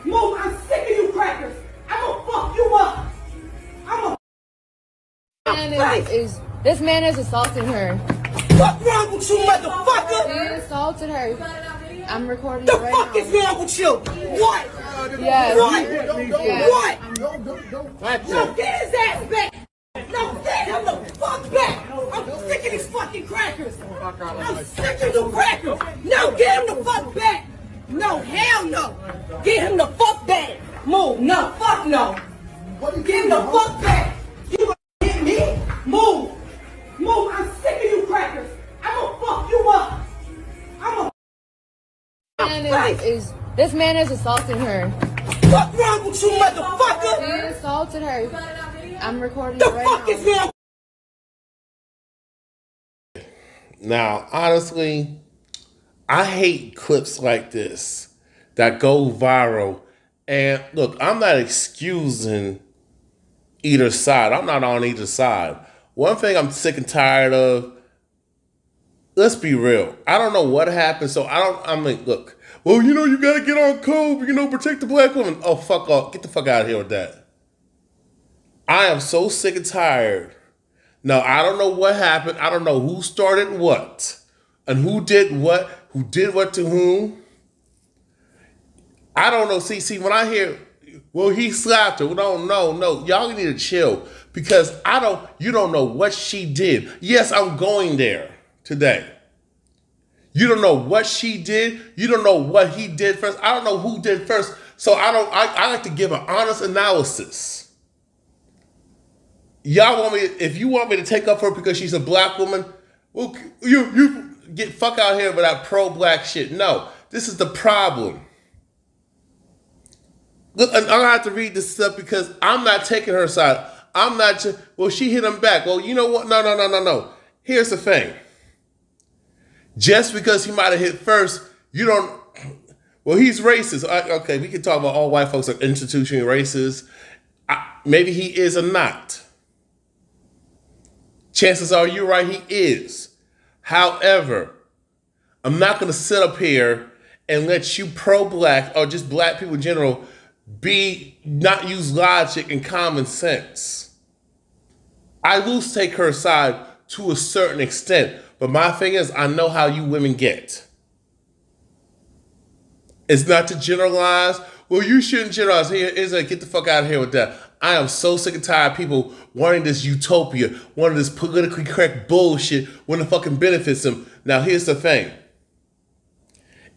Move, I'm sick of you crackers. I'm gonna fuck you up. I'm gonna... This man is assaulting her. What's wrong with you, motherfucker? He assaulted her. I'm recording the it right fuck now. is wrong with you? What? Yes. What? What? No, get his ass back. No, get him the fuck back. I'm sick of these fucking crackers. I'm sick of you crackers. No, get him the fuck back. No, hell no. Get him the fuck back. Move. No, fuck no. Get him the fuck back. You gonna hit me? Move. Move. I'm sick of you crackers. I'm gonna fuck you up. This man is assaulting her. What's wrong with you, motherfucker? He assaulted her. I'm recording the it right fuck now. Is wrong? Now, honestly, I hate clips like this that go viral. And look, I'm not excusing either side. I'm not on either side. One thing I'm sick and tired of, let's be real. I don't know what happened. So I'm like, look, well, you got to get on code, protect the black woman. Oh, fuck off. Get the fuck out of here with that. I am so sick and tired. Now, I don't know what happened. I don't know who started what and who did what to whom. I don't know. See, when I hear, well, he slapped her. Well, no. Y'all need to chill because you don't know what she did. Yes, I'm going there today. You don't know what she did. You don't know what he did first. I don't know who did first. So I like to give an honest analysis. Y'all if you want me to take up for her because she's a black woman, well, you get fuck out here with that pro-black shit. No, this is the problem. Look, I'm gonna have to read this stuff because I'm not taking her side. I'm not just, well, she hit him back. Well, you know what? No. Here's the thing. Just because he might have hit first, you don't, well, he's racist. Okay, we can talk about all white folks are institutionally racist. Maybe he is or not. Chances are you're right, he is. However, I'm not going to sit up here and let you pro-black or just black people in general not use logic and common sense. I lose take her side to a certain extent. But my thing is, I know how you women get. It's not to generalize. Well, you shouldn't generalize. Get the fuck out of here with that. I am so sick and tired of people wanting this utopia, wanting this politically correct bullshit when it fucking benefits them. Now, here's the thing.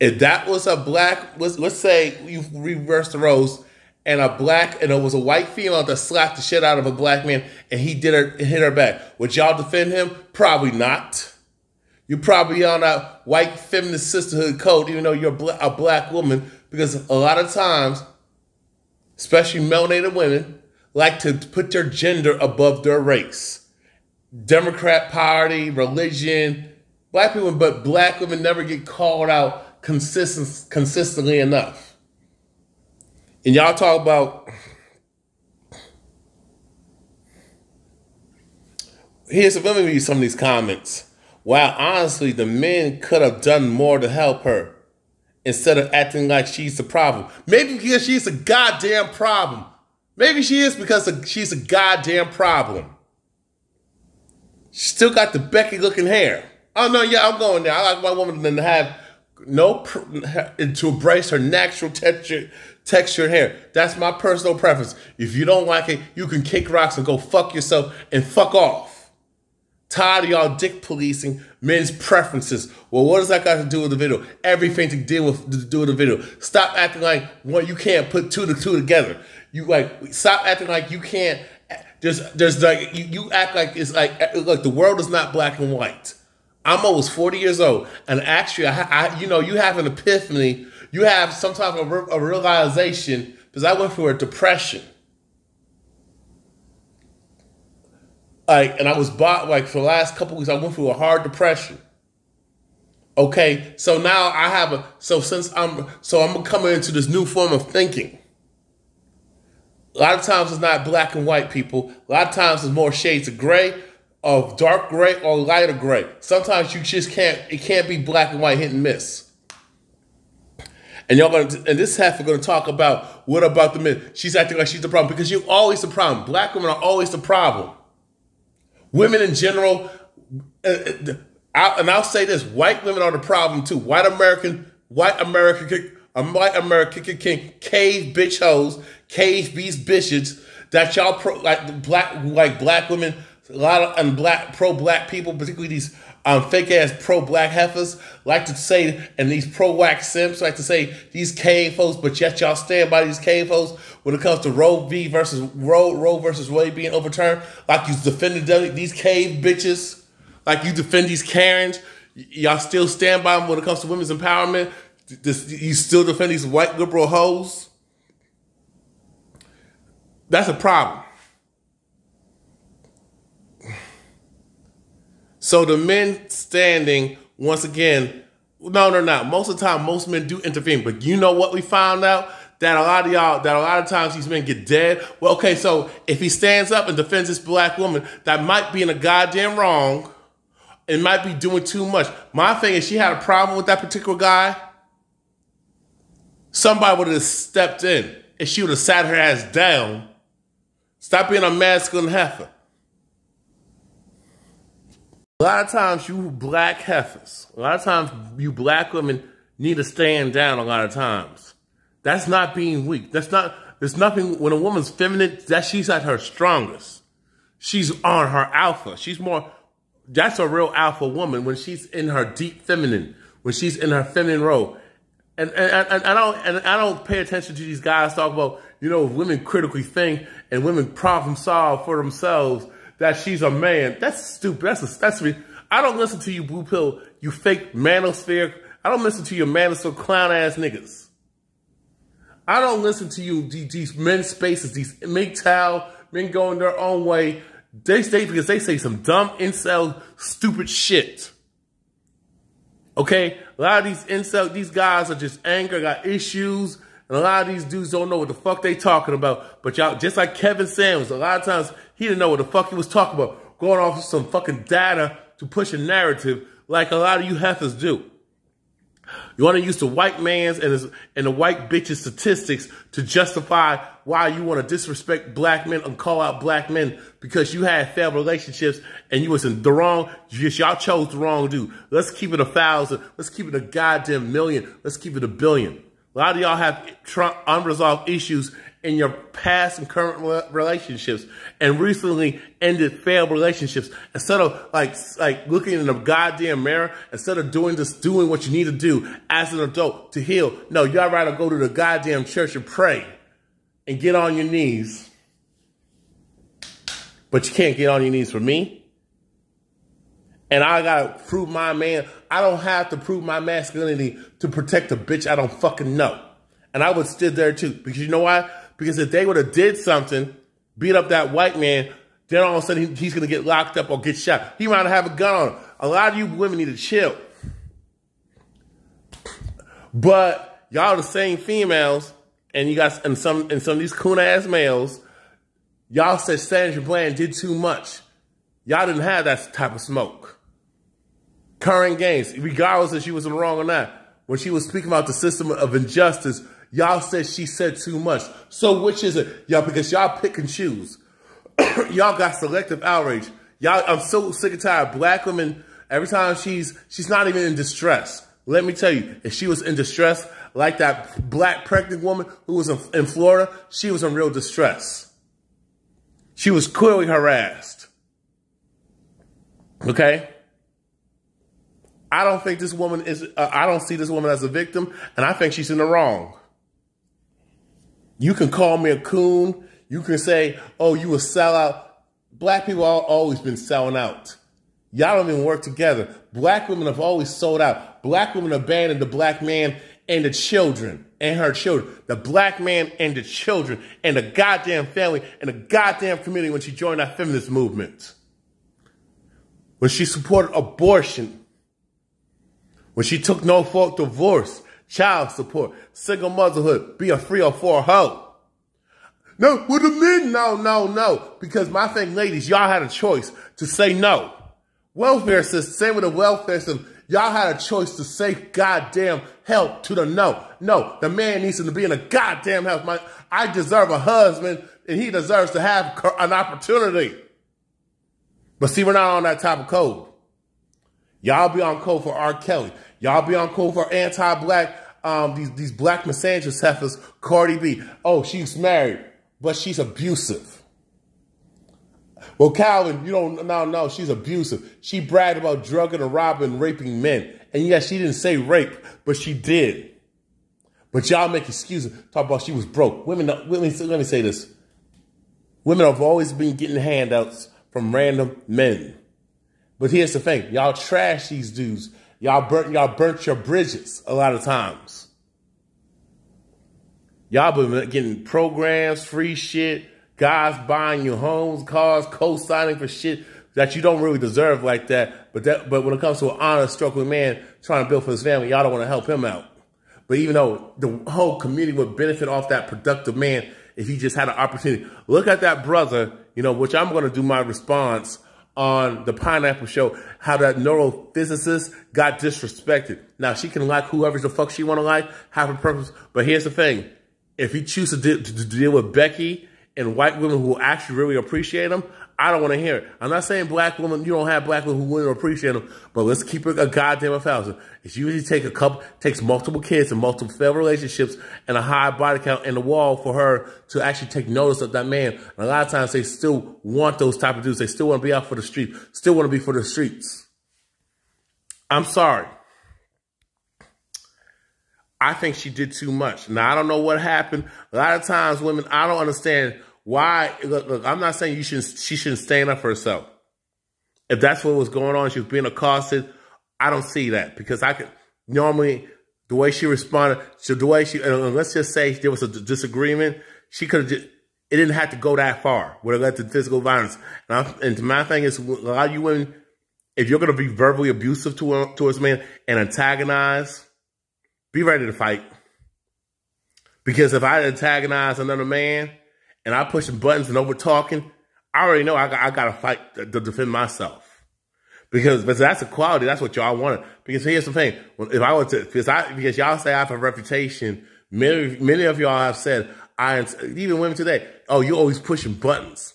If that was a black, let's say you reverse the roles, and it was a white female that slapped the shit out of a black man, and he hit her back. Would y'all defend him? Probably not. You're probably on that white feminist sisterhood code, even though you're a black woman, because a lot of times, especially melanated women, like to put their gender above their race. Democrat Party, religion, black people, but black women never get called out consistently enough. And y'all talk about, let me read some of these comments. Wow, honestly, the men could have done more to help her instead of acting like she's the problem. Maybe because she's a goddamn problem. Maybe she is because she's a goddamn problem. She still got the Becky-looking hair. Oh, no, yeah, I'm going there. I like my woman to have to embrace her natural textured hair. That's my personal preference. If you don't like it, you can kick rocks and go fuck yourself and fuck off. Tired of y'all dick policing men's preferences. Well, what does that got to do with the video? Everything to do with the video. Stop acting like you can't put two together. Stop acting like you can't. There's like you act like it's like look, the world is not black and white. I'm almost 40 years old, and actually, you have an epiphany. You have sometimes a realization because I went through a depression. And I was for the last couple weeks, I went through a hard depression. Okay, so now I'm coming into this new form of thinking. A lot of times it's not black and white, people. A lot of times it's more shades of gray, of dark gray or lighter gray. Sometimes you just it can't be black and white, hit and miss. And and this half are gonna talk about what about the men? She's acting like she's the problem because you're always the problem. Black women are always the problem. Women in general, and I'll say this: white women are the problem too. White American cave bitch hoes, cave beast bitches that y'all black women, a lot of pro-black people, particularly these fake ass pro-black heifers like to say, and these pro-black simps like to say these cave hoes, but yet y'all stand by these cave hoes when it comes to Roe versus Wade being overturned. Like you defended these cave bitches, like you defend these Karens. Y'all still stand by them when it comes to women's empowerment. You still defend these white liberal hoes. That's a problem. So the men standing, once again, no, they're not. Most of the time, most men do intervene. But you know what we found out? That a lot of times these men get dead. Well, okay, so if he stands up and defends this black woman, that might be in a goddamn wrong. It might be doing too much. My thing is, she had a problem with that particular guy. Somebody would have stepped in and she would have sat her ass down. Stop being a masculine heifer. A lot of times you black heifers, a lot of times you black women need to stand down a lot of times. That's not being weak. There's nothing, when a woman's feminine, she's at her strongest. She's on her alpha. That's a real alpha woman when she's in her deep feminine, when she's in her feminine role. And I don't pay attention to these guys talk about, women critically think and women problem solve for themselves, that she's a man. That's stupid. That's I don't listen to you, blue pill, you fake manosphere. I don't listen to your manosphere clown ass niggas. I don't listen to you, these men's spaces, these MGTOW, men going their own way. They stay because they say some dumb incel stupid shit. Okay? A lot of these guys are just angry, got issues, and a lot of these dudes don't know what the fuck they talking about. But y'all, just like Kevin Samuels, a lot of times he didn't know what the fuck he was talking about, going off of some fucking data to push a narrative like a lot of you heifers do. You want to use the white man's and the white bitch's statistics to justify why you want to disrespect black men and call out black men because you had failed relationships and you was in the wrong, y'all chose the wrong dude. Let's keep it 1,000. Let's keep it a goddamn million. Let's keep it 1 billion. A lot of y'all have unresolved issues in your past and current relationships and recently ended failed relationships. Instead of like looking in the goddamn mirror, instead of doing what you need to do as an adult to heal, no, y'all rather go to the goddamn church and pray and get on your knees. But you can't get on your knees for me. And I gotta prove my man. I don't have to prove my masculinity to protect a bitch I don't fucking know. And I would stood there too. Because you know why? Because if they would have did something, beat up that white man, then all of a sudden he's going to get locked up or get shot. He might have a gun on him. A lot of you women need to chill. But y'all the same females, and you got and some of these coon ass males, y'all said Sandra Bland did too much. Y'all didn't have that type of smoke. Current games, regardless if she was wrong or not, when she was speaking about the system of injustice, y'all said she said too much. So which is it? Y'all, because y'all pick and choose. Y'all got selective outrage. Y'all, I'm so sick and tired. Black women, every time she's not even in distress. Let me tell you, if she was in distress, like that black pregnant woman who was in Florida, she was in real distress. She was clearly harassed. Okay? I don't think this woman is, I don't see this woman as a victim, and I think she's in the wrong. You can call me a coon. You can say, oh, you a sellout. Black people have always been selling out. Y'all don't even work together. Black women have always sold out. Black women abandoned the black man and the children and her children. The black man and the children and the goddamn family and the goddamn community when she joined that feminist movement. When she supported abortion. When she took no fault divorce, child support, single motherhood, be a 304 hoe. No, with the men, no. Because my thing, ladies, y'all had a choice to say no. Welfare system, same with the welfare system. Y'all had a choice to say goddamn help to the no. No, the man needs to be in a goddamn house. I deserve a husband, and he deserves to have an opportunity. But see, we're not on that type of code. Y'all be on code for R. Kelly. Y'all be on code for anti-black, these black misandrist heifers, Cardi B. Oh, she's married, but she's abusive. Well, Calvin, you don't know, she's abusive. She bragged about drugging and robbing and raping men. And yes, she didn't say rape, but she did. But y'all make excuses, talk about she was broke. Women, let me say this. Women have always been getting handouts from random men. But here's the thing. Y'all trash these dudes. Y'all burnt your bridges a lot of times. Y'all been getting programs, free shit, guys buying you homes, cars, co-signing for shit that you don't really deserve like that. But when it comes to an honest, struggling man trying to build for his family, y'all don't want to help him out. But even though the whole community would benefit off that productive man if he just had an opportunity. Look at that brother, which I'm going to do my response on the Pineapple Show, how that neurophysicist got disrespected. Now, she can like whoever the fuck she want to like, have a purpose. But here's the thing. If he chooses to deal with Becky and white women who actually really appreciate him, I don't want to hear it. I'm not saying black women, you don't have black women who wouldn't appreciate him, but let's keep it a goddamn 1,000. It usually takes multiple kids and multiple failed relationships and a high body count in the wall for her to actually take notice of that man. And a lot of times they still want those type of dudes. They still want to be out for the street, still want to be for the streets. I'm sorry. I think she did too much. Now, I don't know what happened. A lot of times women, I don't understand why. Look, I'm not saying she shouldn't stand up for herself. If that's what was going on, she was being accosted, I don't see that. Because I could, normally, the way she responded, let's just say there was a disagreement, she could have just, it didn't have to go that far. Would have led to physical violence. And my thing is, a lot of you women, if you're going to be verbally abusive towards men and antagonize, be ready to fight. Because if I antagonize another man and I pushing buttons and over talking, I already know I got to fight to defend myself. Because that's a quality. That's what y'all wanted. Because here's the thing. If I were to, because y'all say I have a reputation, many of y'all have said, even women today, oh, you're always pushing buttons.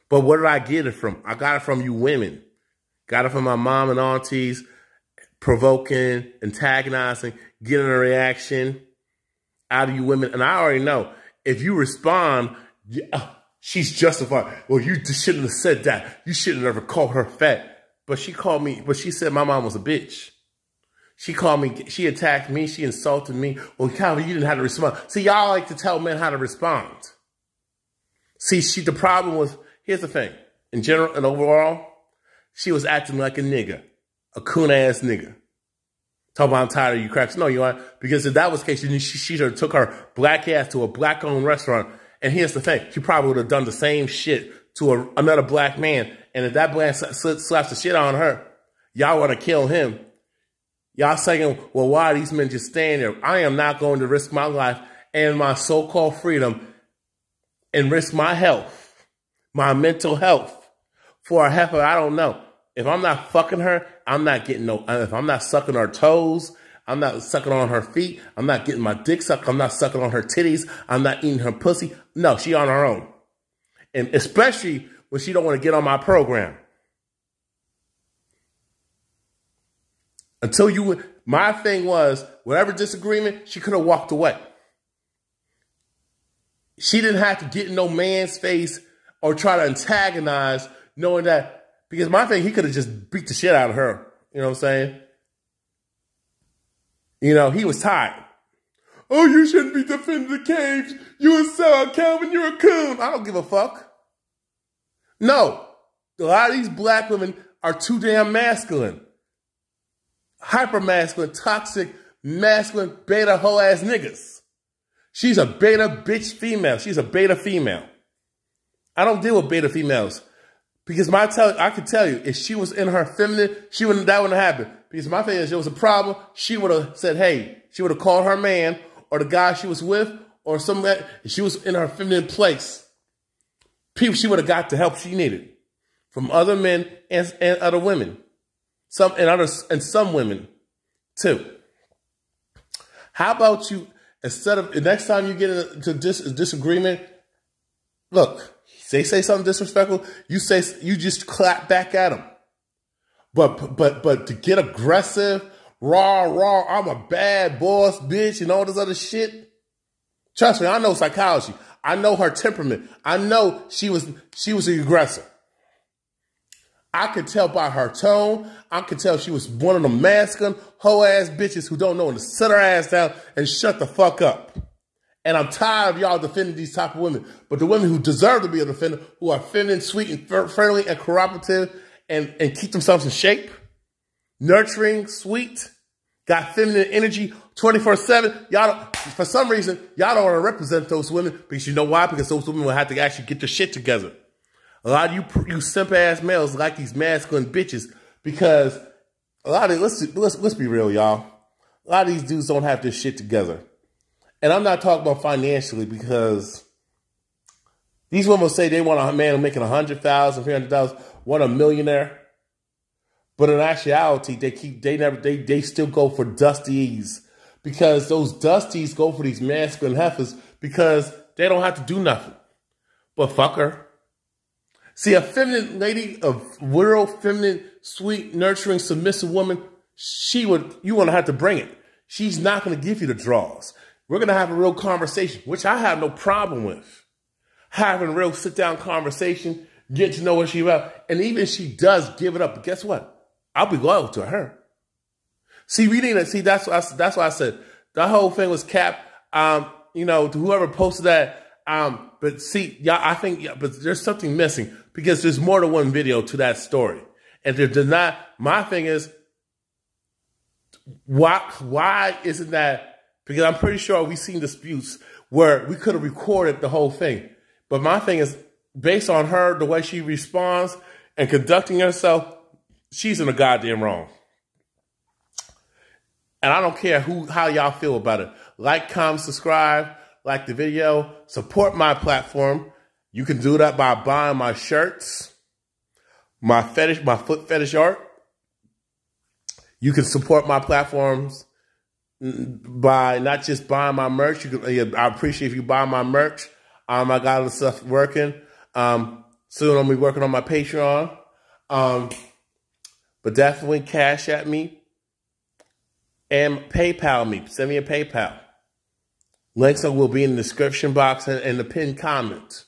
But where did I get it from? I got it from you women. Got it from my mom and aunties, provoking, antagonizing, getting a reaction out of you women. And I already know, if you respond, she's justified. Well, you shouldn't have said that. You shouldn't have ever called her fat. But she said my mom was a bitch. She called me, she attacked me, she insulted me. Well, Calvin, you didn't have to respond. See, y'all like to tell men how to respond. See, the problem was, here's the thing. In general and overall, she was acting like a nigga. A coon-ass nigga. Talking about I'm tired of you cracks. No, you aren't. Because if that was the case, she should have took her black ass to a black-owned restaurant. And here's the thing. She probably would have done the same shit to another black man. And if that black slaps the shit on her, y'all want to kill him. Y'all saying, well, why are these men just staying there? I am not going to risk my life and my so-called freedom and risk my health, my mental health for a heifer I don't know. If I'm not fucking her, I'm not getting if I'm not sucking her toes, I'm not sucking on her feet, I'm not getting my dick sucked, I'm not sucking on her titties, I'm not eating her pussy. No, she on her own. And especially when she don't want to get on my program. My thing was, whatever disagreement, she could have walked away. She didn't have to get in no man's face or try to antagonize, knowing that. Because my thing, he could have just beat the shit out of her. You know what I'm saying? He was tired. Oh, you shouldn't be defending the cage. You a sellout, Calvin. You're a coon. I don't give a fuck. No. A lot of these black women are too damn masculine. Hyper masculine, toxic, masculine, beta hoe ass niggas. She's a beta bitch female. She's a beta female. I don't deal with beta females. Because I could tell you, if she was in her feminine, that wouldn't have happened. Because my thing is, there was a problem, she would have said, hey, she would have called her man or the guy she was with or something. If she was in her feminine place, she would have got the help she needed from other men and other women. and some women too. How about you, instead of the next time you get into disagreement, look, they say something disrespectful, you just clap back at them. But to get aggressive, raw, I'm a bad boss, bitch, and all this other shit. Trust me, I know psychology. I know her temperament. I know she was the aggressor. I could tell by her tone. I could tell she was one of them masculine, hoe-ass bitches who don't know when to sit her ass down and shut the fuck up. And I'm tired of y'all defending these type of women. But the women who deserve to be a defender, who are feminine, sweet, and friendly, and cooperative, and keep themselves in shape, nurturing, sweet, got feminine energy 24/7. Y'all, for some reason, y'all don't want to represent those women because you know why? Because those women will have to actually get their shit together. A lot of you simp-ass males like these masculine bitches because a lot of, let's be real, y'all. A lot of these dudes don't have this shit together. And I'm not talking about financially because these women say they want a man making $100,000, $300,000, want a millionaire. But in actuality, they still go for dusties because those dusties go for these masculine heifers because they don't have to do nothing but fuck her. See, a feminine lady, a real feminine, sweet, nurturing, submissive woman, you want to have to bring it. She's not going to give you the draws. We're going to have a real conversation, which I have no problem with. Having a real sit-down conversation, get to know what she's about. And even if she does give it up, but guess what? I'll be loyal to her. See, that's why I said the whole thing was cap. You know, to whoever posted that. But see, yeah, but there's something missing because there's more than one video to that story. And if there's not, my thing is, why isn't that? Because I'm pretty sure we've seen disputes where we could have recorded the whole thing. But my thing is, based on her, the way she responds and conducting herself, she's in the goddamn wrong. And I don't care how y'all feel about it. Like, comment, subscribe, like the video, support my platform. You can do that by buying my shirts, my foot fetish art. You can support my platforms by not just buying my merch. I appreciate if you buy my merch. I got all the stuff working. Soon I'll be working on my Patreon. But definitely cash at me and PayPal me. Send me a PayPal. Links will be in the description box and in the pinned comment.